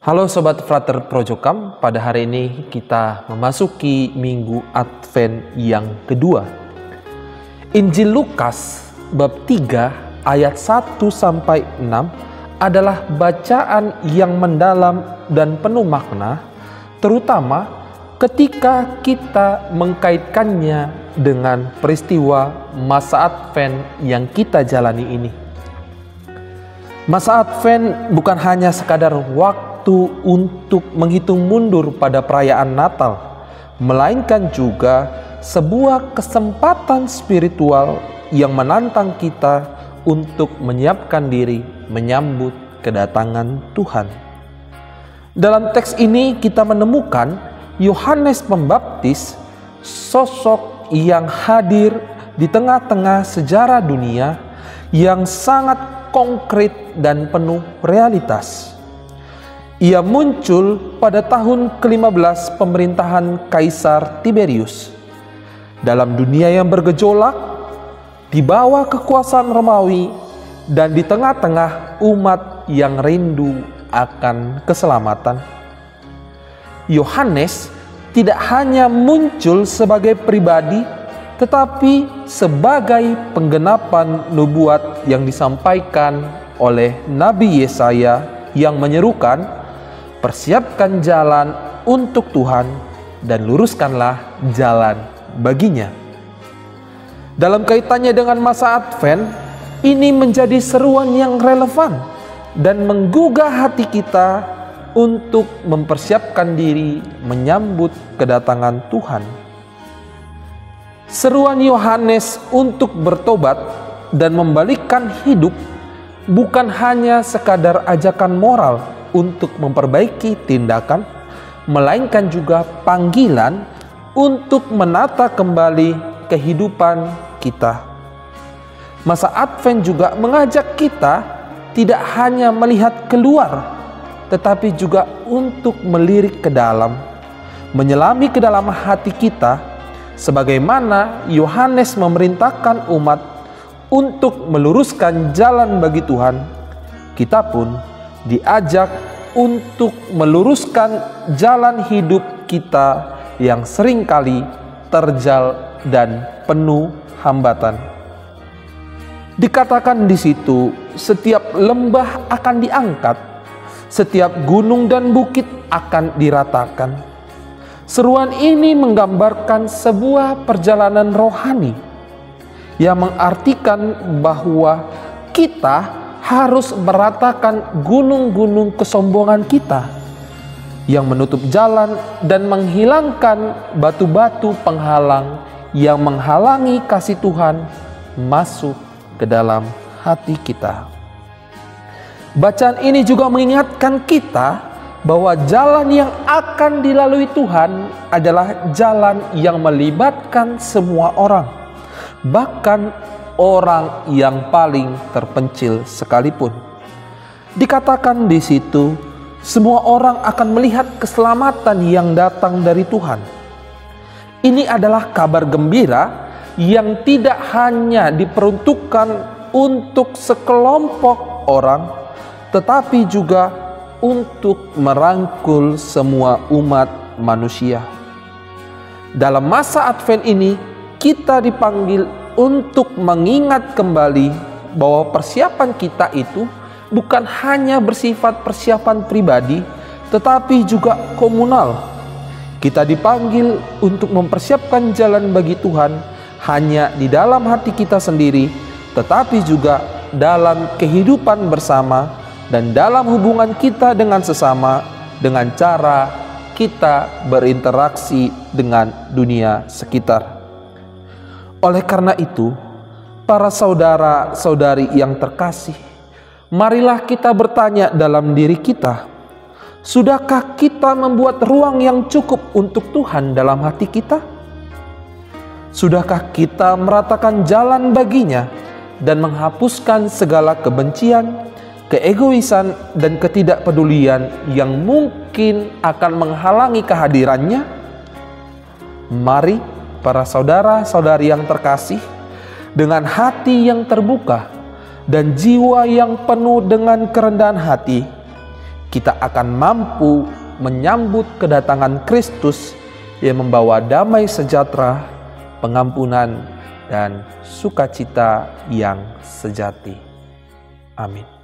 Halo Sobat Frater Projokam, pada hari ini kita memasuki Minggu Advent yang kedua. Injil Lukas bab 3 ayat 1-6 adalah bacaan yang mendalam dan penuh makna, terutama ketika kita mengkaitkannya dengan peristiwa masa Advent yang kita jalani ini. Masa Advent bukan hanya sekadar waktu untuk menghitung mundur pada perayaan Natal, melainkan juga sebuah kesempatan spiritual yang menantang kita untuk menyiapkan diri menyambut kedatangan Tuhan. Dalam teks ini kita menemukan Yohanes Pembaptis, sosok yang hadir di tengah-tengah sejarah dunia yang sangat konkret dan penuh realitas. Ia muncul pada tahun ke-15 pemerintahan Kaisar Tiberius. Dalam dunia yang bergejolak, di bawah kekuasaan Romawi, dan di tengah-tengah umat yang rindu akan keselamatan. Yohanes tidak hanya muncul sebagai pribadi, tetapi sebagai penggenapan nubuat yang disampaikan oleh Nabi Yesaya yang menyerukan, "Persiapkan jalan untuk Tuhan dan luruskanlah jalan baginya." Dalam kaitannya dengan masa Advent, ini menjadi seruan yang relevan dan menggugah hati kita untuk mempersiapkan diri menyambut kedatangan Tuhan. Seruan Yohanes untuk bertobat dan membalikkan hidup bukan hanya sekadar ajakan moral untuk memperbaiki tindakan, melainkan juga panggilan untuk menata kembali kehidupan kita. Masa Advent juga mengajak kita tidak hanya melihat keluar, tetapi juga untuk melirik ke dalam, menyelami ke dalam hati kita, sebagaimana Yohanes memerintahkan umat untuk meluruskan jalan bagi Tuhan. Kita pun diajak untuk meluruskan jalan hidup kita yang seringkali terjal dan penuh hambatan. Dikatakan di situ, setiap lembah akan diangkat, setiap gunung dan bukit akan diratakan. Seruan ini menggambarkan sebuah perjalanan rohani yang mengartikan bahwa kita harus meratakan gunung-gunung kesombongan kita yang menutup jalan dan menghilangkan batu-batu penghalang yang menghalangi kasih Tuhan masuk ke dalam hati kita. Bacaan ini juga mengingatkan kita bahwa jalan yang akan dilalui Tuhan adalah jalan yang melibatkan semua orang, bahkan orang yang paling terpencil sekalipun. Dikatakan di situ, semua orang akan melihat keselamatan yang datang dari Tuhan. Ini adalah kabar gembira yang tidak hanya diperuntukkan untuk sekelompok orang, tetapi juga untuk merangkul semua umat manusia. Dalam masa Advent ini, kita dipanggil untuk mengingat kembali bahwa persiapan kita itu bukan hanya bersifat persiapan pribadi, tetapi juga komunal. Kita dipanggil untuk mempersiapkan jalan bagi Tuhan hanya di dalam hati kita sendiri, tetapi juga dalam kehidupan bersama dan dalam hubungan kita dengan sesama, dengan cara kita berinteraksi dengan dunia sekitar. Oleh karena itu, para saudara-saudari yang terkasih, marilah kita bertanya dalam diri kita, sudahkah kita membuat ruang yang cukup untuk Tuhan dalam hati kita? Sudahkah kita meratakan jalan baginya dan menghapuskan segala kebencian, keegoisan, dan ketidakpedulian yang mungkin akan menghalangi kehadirannya? Mari para saudara-saudari yang terkasih, dengan hati yang terbuka dan jiwa yang penuh dengan kerendahan hati, kita akan mampu menyambut kedatangan Kristus yang membawa damai sejahtera, pengampunan, dan sukacita yang sejati. Amin.